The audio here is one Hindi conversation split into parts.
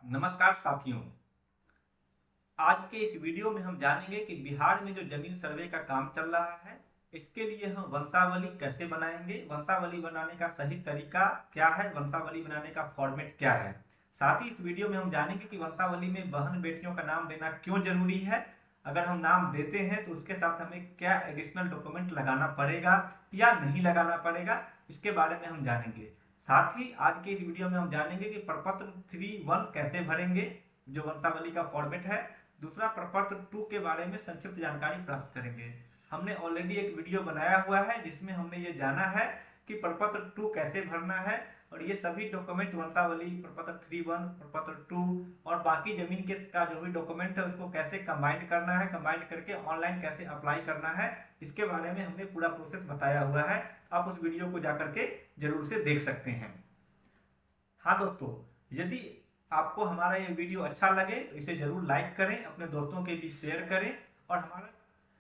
नमस्कार साथियों। आज के इस वीडियो में हम जानेंगे कि बिहार में जो जमीन सर्वे का काम चल रहा है, इसके लिए हम वंशावली कैसे बनाएंगे, वंशावली बनाने का सही तरीका क्या है, वंशावली बनाने का फॉर्मेट क्या है। साथ ही इस वीडियो में हम जानेंगे कि वंशावली में बहन बेटियों का नाम देना क्यों जरूरी है, अगर हम नाम देते हैं तो उसके साथ हमें क्या एडिशनल डॉक्यूमेंट लगाना पड़ेगा या नहीं लगाना पड़ेगा, इसके बारे में हम जानेंगे। साथ ही आज के इस वीडियो में हम जानेंगे कि प्रपत्र 3(1) कैसे भरेंगे, जो वंशावली का फॉर्मेट है। दूसरा, प्रपत्र 2 के बारे में संक्षिप्त जानकारी प्राप्त करेंगे। हमने ऑलरेडी एक वीडियो बनाया हुआ है जिसमें हमने ये जाना है कि प्रपत्र 2 कैसे भरना है, और ये सभी डॉक्यूमेंट वंशावली, प्रपत्र 3(1), प्रपत्र 2 और बाकी जमीन के का जो भी डॉक्यूमेंट है उसको कैसे कंबाइन करना है, कंबाइन करके ऑनलाइन कैसे अप्लाई करना है, इसके बारे में हमने पूरा प्रोसेस बताया हुआ है। आप उस वीडियो को जाकर के जरूर से देख सकते हैं। हाँ दोस्तों, यदि आपको हमारा ये वीडियो अच्छा लगे तो इसे जरूर लाइक करें, अपने दोस्तों के बीच शेयर करें और हमारा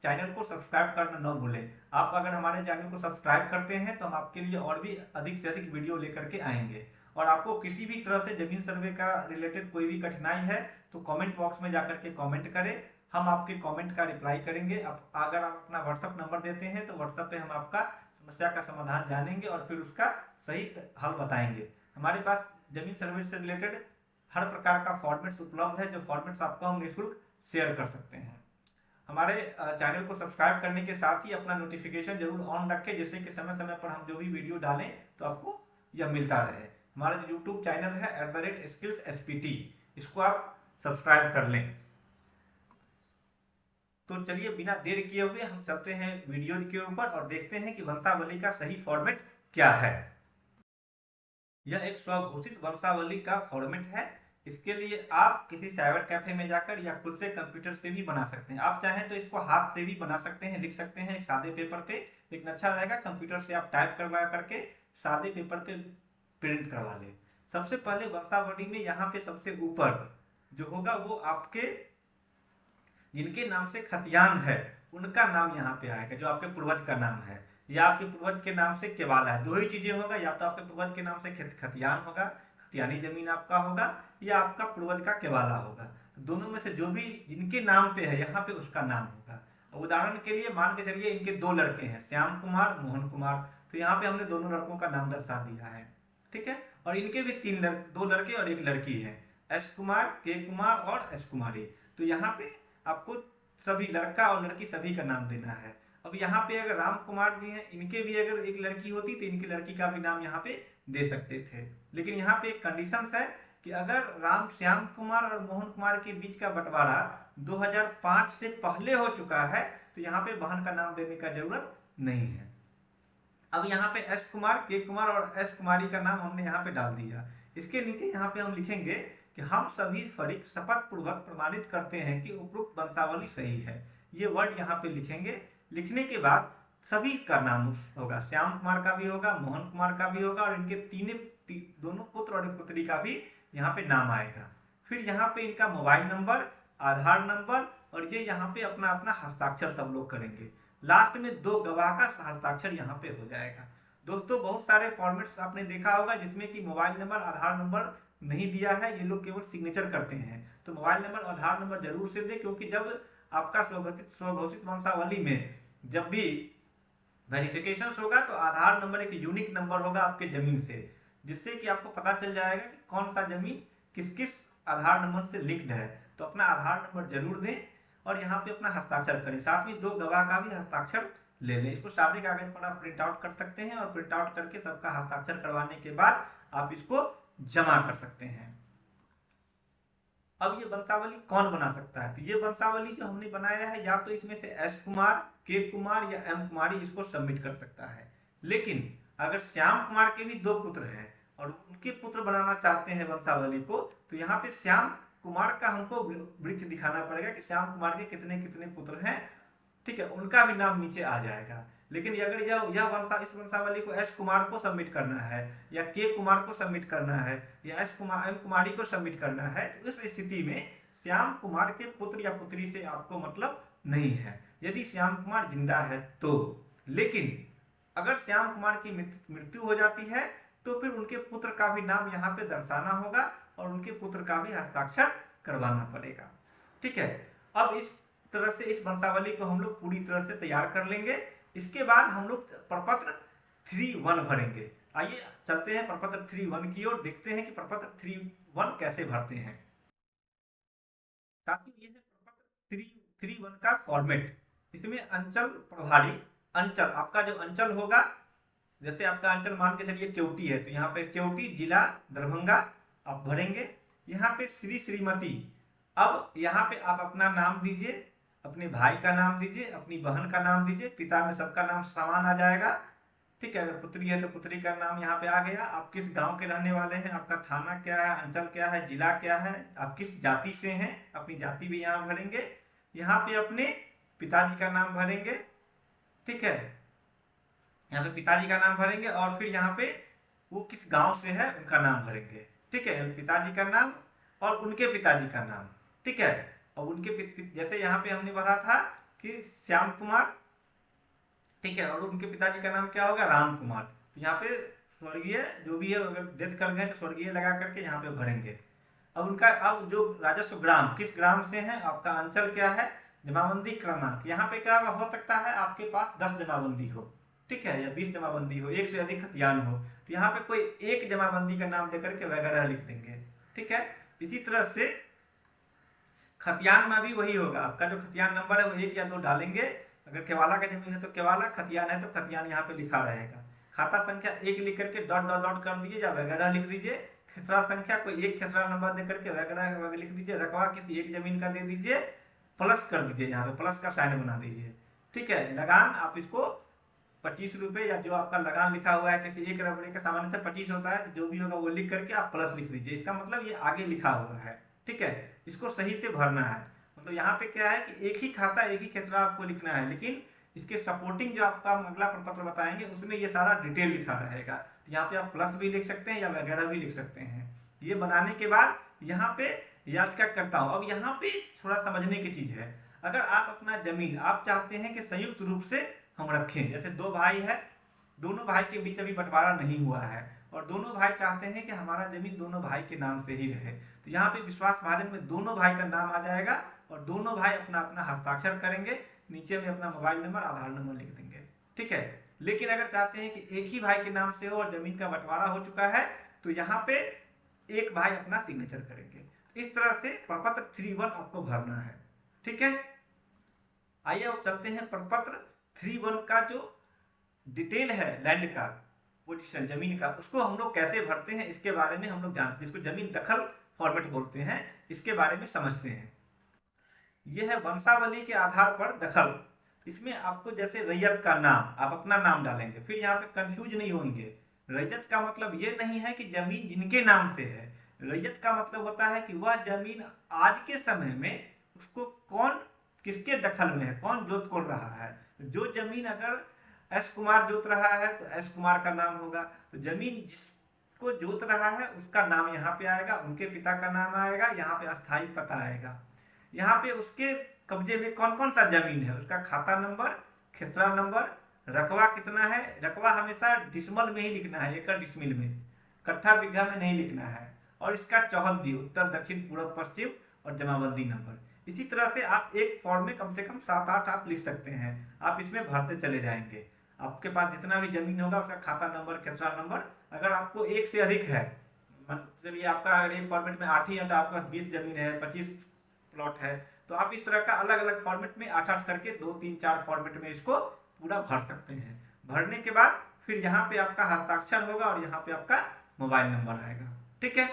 चैनल को सब्सक्राइब करना न भूलें। आप अगर हमारे चैनल को सब्सक्राइब करते हैं तो हम आपके लिए और भी अधिक से अधिक वीडियो लेकर के आएंगे। और आपको किसी भी तरह से जमीन सर्वे का रिलेटेड कोई भी कठिनाई है तो कमेंट बॉक्स में जाकर के कमेंट करें, हम आपके कमेंट का रिप्लाई करेंगे। अगर आप अपना व्हाट्सअप नंबर देते हैं तो व्हाट्सअप पे हम आपका समस्या का समाधान जानेंगे और फिर उसका सही हल बताएंगे। हमारे पास जमीन सर्वे से रिलेटेड हर प्रकार का फॉर्मेट्स उपलब्ध है, जो फॉर्मेट्स आपको हम निःशुल्क शेयर कर सकते हैं। हमारे चैनल को सब्सक्राइब करने के साथ ही अपना नोटिफिकेशन जरूर ऑन रखें, जिससे कि समय समय पर हम जो भी वीडियो डालें तो आपको यह मिलता रहे। हमारा जो यूट्यूब चैनल है @skillsspt, इसको आप सब्सक्राइब कर लें। तो चलिए बिना देर किए हुए हम चलते हैं वीडियो के ऊपर और देखते हैं कि वंशावली का सही फॉर्मेट क्या है। यह एक स्वघोषित वंशावली का फॉर्मेट है। इसके लिए आप किसी साइबर कैफे में जाकर या खुद से कंप्यूटर से भी बना सकते हैं। आप चाहें तो इसको हाथ से भी बना सकते हैं, लिख सकते हैं एक सादे पेपर पे, लेकिन अच्छा रहेगा कंप्यूटर से आप टाइप करवा करके सादे पेपर पे प्रिंट करवा लें। सबसे पहले वंशावली में यहाँ पे सबसे ऊपर जो होगा वो आपके जिनके नाम से खतियान है उनका नाम यहाँ पे आएगा, जो आपके पूर्वज का नाम है, या आपके पूर्वज के नाम से केवाला है। दो ही चीजें होगा, या तो आपके पूर्वज के नाम से खतियान होगा, खतियानी जमीन आपका होगा, या आपका पूर्वज का केवाला होगा। तो दोनों में से जो भी जिनके नाम पे है यहाँ पे उसका नाम होगा। उदाहरण के लिए मान के चलिए इनके दो लड़के हैं, श्याम कुमार, मोहन कुमार, तो यहाँ पे हमने दोनों लड़कों का नाम दर्शा दिया है। ठीक है, और इनके भी दो लड़के और एक लड़की है, एस कुमार, के कुमार और एस कुमारी। तो यहाँ पे आपको सभी लड़का और लड़की सभी का नाम देना है। अब यहाँ पे अगर राम कुमार जी हैं, इनके भी अगर एक लड़की होती तो इनकी लड़की का भी नाम यहाँ पे दे सकते थे, लेकिन यहाँ पे एक कंडीशन है कि अगर राम श्याम कुमार और मोहन कुमार के बीच का बंटवारा 2005 से पहले हो चुका है तो यहाँ पे बहन का नाम देने का जरूरत नहीं है। अब यहाँ पे एस कुमार, के कुमार और एस कुमारी का नाम हमने यहाँ पे डाल दिया। इसके नीचे यहाँ पे हम लिखेंगे कि हम सभी फरीक शपथ पूर्वक प्रमाणित करते हैं कि उपरोक्त वंशावली सही है। ये वर्ड यहाँ पे लिखेंगे। लिखने के बाद सभी का नाम होगा, श्याम कुमार का भी होगा, मोहन कुमार का भी होगा, और इनके दोनों पुत्र और एक पुत्री का भी यहाँ पे नाम आएगा। फिर यहाँ पे इनका मोबाइल नंबर, आधार नंबर, और ये यहाँ पे अपना अपना हस्ताक्षर सब लोग करेंगे। लास्ट में 2 गवाह का हस्ताक्षर यहाँ पे हो जाएगा। दोस्तों, बहुत सारे फॉर्मेट्स आपने देखा होगा जिसमें कि मोबाइल नंबर, आधार नंबर नहीं दिया है, ये लोग केवल सिग्नेचर करते हैं। तो मोबाइल नंबर, आधार नंबर जरूर से दें, क्योंकि जब आपका स्वघोषित वंशावली में जब भी वेरिफिकेशन होगा तो आधार नंबर एक यूनिक नंबर होगा आपके जमीन से, जिससे कि आपको पता चल जाएगा कि कौन सा जमीन किस किस आधार नंबर से लिंक्ड है। तो अपना आधार नंबर जरूर दें और यहाँ पे अपना हस्ताक्षर करें। साथ में 2 गवाह का भी हस्ताक्षर ले लें। इसको सादे कागज पर आप प्रिंट आउट कर सकते हैं और प्रिंट आउट करके सबका हस्ताक्षर करवाने के बाद आप इसको जमा कर सकते हैं। अब ये वंशावली कौन बना सकता है? तो ये वंशावली जो हमने बनाया है, या तो इसमें से एस कुमार, के कुमार या एम कुमारी इसको सबमिट कर सकता है। लेकिन अगर श्याम कुमार के भी 2 पुत्र हैं और उनके पुत्र बनाना चाहते हैं वंशावली को, तो यहाँ पे श्याम कुमार का हमको वृक्ष दिखाना पड़ेगा कि श्याम कुमार के कितने कितने पुत्र हैं। ठीक है, उनका भी नाम नीचे आ जाएगा। लेकिन अगर इस वंशावली को एस कुमार को सबमिट करना है, या के कुमार को सबमिट करना है, या एम कुमारी को सबमिट करना है, तो इस स्थिति में श्याम कुमार के पुत्र या पुत्री से आपको मतलब नहीं है, यदि श्याम कुमार जिंदा है तो। लेकिन अगर श्याम कुमार की मृत्यु हो जाती है तो फिर उनके पुत्र का भी नाम यहाँ पे दर्शाना होगा, और उनके पुत्र का भी हस्ताक्षर करवाना पड़ेगा। ठीक है, अब इस तरह से इस वंशावली को हम लोग पूरी तरह से तैयार कर लेंगे। इसके बाद हम लोग प्रपत्र 3.1 भरेंगे। आइए चलते हैं प्रपत्र 3.1 की ओर, देखते हैं कि प्रपत्र 3.1 कैसे भरते हैं। साथियों, ये है प्रपत्र 3.1 का फॉर्मेट। इसमें अंचल प्रभारी, अंचल आपका जो अंचल होगा, जैसे आपका अंचल मान के चलिए केवटी है, तो यहाँ पे केवटी जिला दरभंगा आप भरेंगे। यहाँ पे श्री श्रीमती, अब यहाँ पे आप अपना नाम दीजिए, अपने भाई का नाम दीजिए, अपनी बहन का नाम दीजिए, पिता में सबका नाम समान आ जाएगा। ठीक है, अगर पुत्री है तो पुत्री का नाम यहाँ पे आ गया। आप किस गांव के रहने वाले हैं, आपका थाना क्या है, अंचल क्या है, जिला क्या है, आप किस जाति से हैं, अपनी जाति भी यहाँ भरेंगे। यहाँ पे अपने पिताजी का नाम भरेंगे। ठीक है, यहाँ पे पिताजी का नाम भरेंगे और फिर यहाँ पे वो किस गांव से है उनका नाम भरेंगे। ठीक है, पिताजी का नाम और उनके पिताजी का नाम। ठीक है, और उनके जैसे यहाँ पे हमने भरा था कि श्याम कुमार, ठीक है, और उनके पिताजी का नाम क्या होगा, राम कुमार। तो यहाँ पे स्वर्गीय जो भी है, अगर डेथ कर गए तो स्वर्गीय लगा करके यहाँ पे भरेंगे। अब उनका, अब जो राजस्व ग्राम, किस ग्राम से है, आपका अंचल क्या है, जमाबंदी क्रमांक, यहाँ पे क्या हो सकता है आपके पास 10 जमाबंदी हो, ठीक है, या 20 जमाबंदी हो, एक से अधिक खतियान हो, तो यहाँ पे कोई एक जमाबंदी का नाम देकर के वगैरह लिख देंगे। ठीक है, इसी तरह से खतियान में भी वही होगा, आपका जो खतियान नंबर है वो 1 या 2 डालेंगे। अगर केवाला का जमीन है तो केवाला, खतियान है तो खतियान यहाँ पे लिखा रहेगा। खाता संख्या 1 लिख करके डॉट डॉट डॉट कर दीजिए या वगैरह लिख दीजिए। खेसरा संख्या कोई एक खेसरा नंबर दे करके वगैरह लिख दीजिए। रकबा किसी एक जमीन का दे दीजिए, प्लस कर दीजिए, यहाँ पे प्लस का साइन बना दीजिए। ठीक है, लगान आप इसको 25 रुपए, या जो आपका लगान लिखा हुआ है किसी एक रबड़े का सामान्यतः 25 होता है, तो जो भी होगा वो लिख करके आप प्लस लिख दीजिए। इसका मतलब ये आगे लिखा हुआ है। ठीक है, इसको सही से भरना है। मतलब यहाँ पे क्या है कि एक ही खाता एक ही खेसरा आपको लिखना है, लेकिन इसके सपोर्टिंग जो आपका अगला प्रपत्र बताएंगे उसमें ये सारा डिटेल लिखा रहेगा। तो यहाँ पे आप प्लस भी लिख सकते हैं या वगैरह भी लिख सकते हैं। ये बनाने के बाद यहाँ पे याचिका करता हूँ। अब यहाँ पे थोड़ा समझने की चीज है, अगर आप अपना जमीन आप चाहते हैं कि संयुक्त रूप से हम रखें, जैसे 2 भाई है, दोनों भाई के बीच अभी बंटवारा नहीं हुआ है और दोनों भाई चाहते हैं कि हमारा जमीन दोनों भाई के नाम से ही रहे, तो यहाँ पे विश्वास महाजन में दोनों भाई का नाम आ जाएगा और दोनों भाई अपना अपना हस्ताक्षर करेंगे, नीचे में अपना मोबाइल नंबर आधार नंबर लिख देंगे। ठीक है, लेकिन अगर चाहते हैं कि एक ही भाई के नाम से हो और जमीन का बंटवारा हो चुका है, तो यहाँ पे एक भाई अपना सिग्नेचर करेंगे। इस तरह से प्रपत्र 3.1 आपको भरना है। ठीक है, आइए अब चलते हैं प्रपत्र 3.1 का जो डिटेल है लैंड का पोजीशन, जमीन का, उसको हम लोग कैसे भरते हैं इसके बारे में हम लोग जानते हैं। इसको जमीन दखल फॉर्मेट बोलते हैं, इसके बारे में समझते हैं। यह है वंशावली के आधार पर दखल। इसमें आपको जैसे रैयत का नाम, आप अपना नाम डालेंगे, फिर यहाँ पे कंफ्यूज नहीं होंगे। रैयत का मतलब ये नहीं है कि जमीन जिनके नाम से है, रैयत का मतलब होता है कि वह जमीन आज के समय में उसको कौन किसके दखल में है, कौन जोत कोड़ रहा है। जो जमीन अगर एस कुमार जोत रहा है तो एस कुमार का नाम होगा, तो जमीन जिसको जोत रहा है उसका नाम यहाँ पे आएगा, उनके पिता का नाम आएगा, यहाँ पे अस्थायी पता आएगा, यहाँ पे उसके कब्जे में कौन कौन सा जमीन है, उसका खाता नंबर, खेसरा नंबर, रकबा कितना है, रकबा हमेशा डिसमल में ही लिखना है, एकड़ डिसमिल में, कट्ठा बीघा में नहीं लिखना है, और इसका चौहद्दी उत्तर दक्षिण पूर्व पश्चिम और जमाबंदी नंबर। इसी तरह से आप एक फॉर्म में कम से कम 7-8 आप लिख सकते हैं, आप इसमें भरते चले जाएंगे। आपके पास जितना भी जमीन होगा उसका खाता नंबर, खेसरा नंबर, अगर आपको एक से अधिक है, चलिए आपका अगर एक फॉर्मेट में 8 ही है तो आपके पास 20 जमीन है, 25 प्लॉट है, तो आप इस तरह का अलग अलग फॉर्मेट में 8-8 करके 2-3-4 फॉर्मेट में इसको पूरा भर सकते हैं। भरने के बाद फिर यहाँ पे आपका हस्ताक्षर होगा और यहाँ पे आपका मोबाइल नंबर आएगा। ठीक है,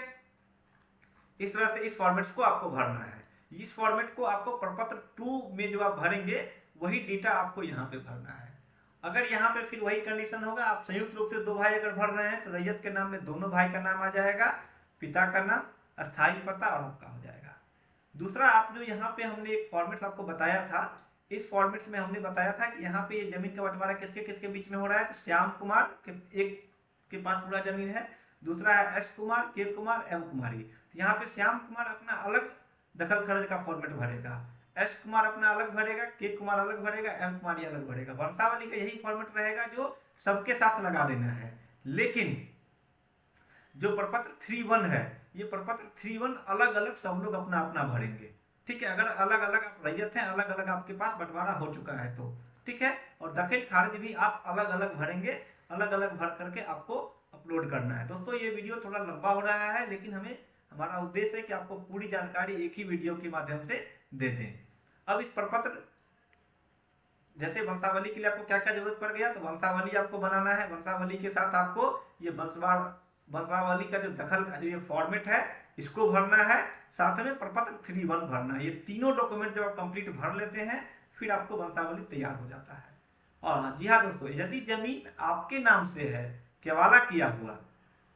इस तरह से इस फॉर्मेट को आपको भरना है। इस फॉर्मेट को आपको प्रपत्र 2 में जो आप भरेंगे वही डेटा आपको यहाँ पे भरना है। अगर यहाँ पे फिर वही कंडीशन होगा, आप संयुक्त रूप से 2 भाई अगर भर रहे हैं तो रैयत के नाम में दोनों भाई का नाम आ जाएगा, पिता का नाम, अस्थायी पता और आपका हो जाएगा। दूसरा, आप जो यहाँ पे हमने एक फॉर्मेट आपको बताया था, इस फॉर्मेट में हमने बताया था कि यहाँ पे ये जमीन का बंटवारा किसके किसके बीच में हो रहा है, तो श्याम कुमार के एक के पास पूरा जमीन है, दूसरा है एस कुमार, के कुमार, एम कुमारी। तो यहाँ पे श्याम कुमार अपना अलग दखल खर्च का फॉर्मेट भरेगा, एस कुमार अपना अलग भरेगा, के कुमार अलग भरेगा, एम कुमारी अलग भरेगा। वंशावली का यही फॉर्मेट रहेगा जो सबके साथ लगा देना है। लेकिन जो प्रपत्र 3.1 है ये प्रपत्र 3-1 अलग अलग सब लोग अपना अपना भरेंगे। ठीक है, अगर अलग अलग आप रैयत हैं, अलग अलग आपके पास बंटवारा हो चुका है तो ठीक है। और दखल खारिज भी आप अलग अलग भरेंगे, अलग अलग भर करके आपको अपलोड करना है। दोस्तों ये वीडियो थोड़ा लंबा हो रहा है, लेकिन हमारा उद्देश्य है कि आपको पूरी जानकारी एक ही वीडियो के माध्यम से दे दें। अब इस प्रपत्र जैसे वंशावली के लिए आपको क्या क्या जरूरत पड़ गया, तो वंशावली आपको बनाना है। वंशावली के साथ आपको ये वंशावली का जो दखल का जो ये फॉर्मेट है इसको भरना है, साथ में प्रपत्र 3-1 भरना है। ये तीनों डॉक्यूमेंट जब आप कंप्लीट भर लेते हैं फिर आपको वंशावली तैयार हो जाता है। और हाँ जी हाँ दोस्तों, यदि जमीन आपके नाम से है, केवाला किया हुआ,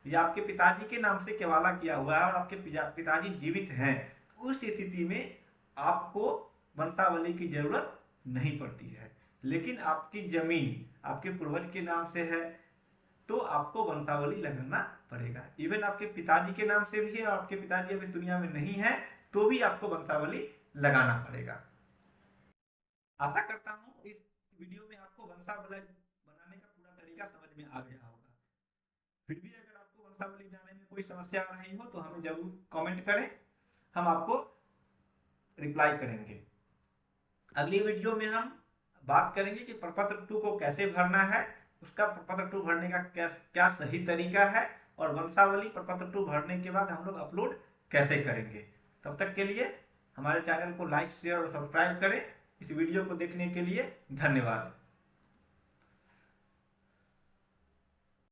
या आपके पिताजी के नाम से केवाला किया हुआ है और आपके पिताजी जीवित हैं, तो उस स्थिति में आपको वंशावली की जरूरत नहीं पड़ती है। लेकिन आपकी जमीन आपके पूर्वज के नाम से है तो आपको वंशावली लगाना पड़ेगा। इवन आपके पिताजी के नाम से भी है और आपके पिताजी अब इस दुनिया में नहीं है तो भी आपको वंशावली लगाना पड़ेगा। आशा करता हूँ इस वीडियो में आपको वंशावली बनाने का पूरा तरीका समझ में आ गया होगा। फिर भी अगर आपको वंशावली बनाने में कोई समस्या आ रही हो तो हमें जरूर कमेंट करें, हम आपको रिप्लाई करेंगे। अगली वीडियो में हम बात करेंगे कि प्रपत्र 2 को कैसे भरना है, उसका प्रपत्र 2 भरने का क्या सही तरीका है, और वंशावली प्रपत्र 2 भरने के बाद हम लोग अपलोड कैसे करेंगे। तब तक के लिए हमारे चैनल को लाइक, शेयर और सब्सक्राइब करें। इस वीडियो को देखने के लिए धन्यवाद।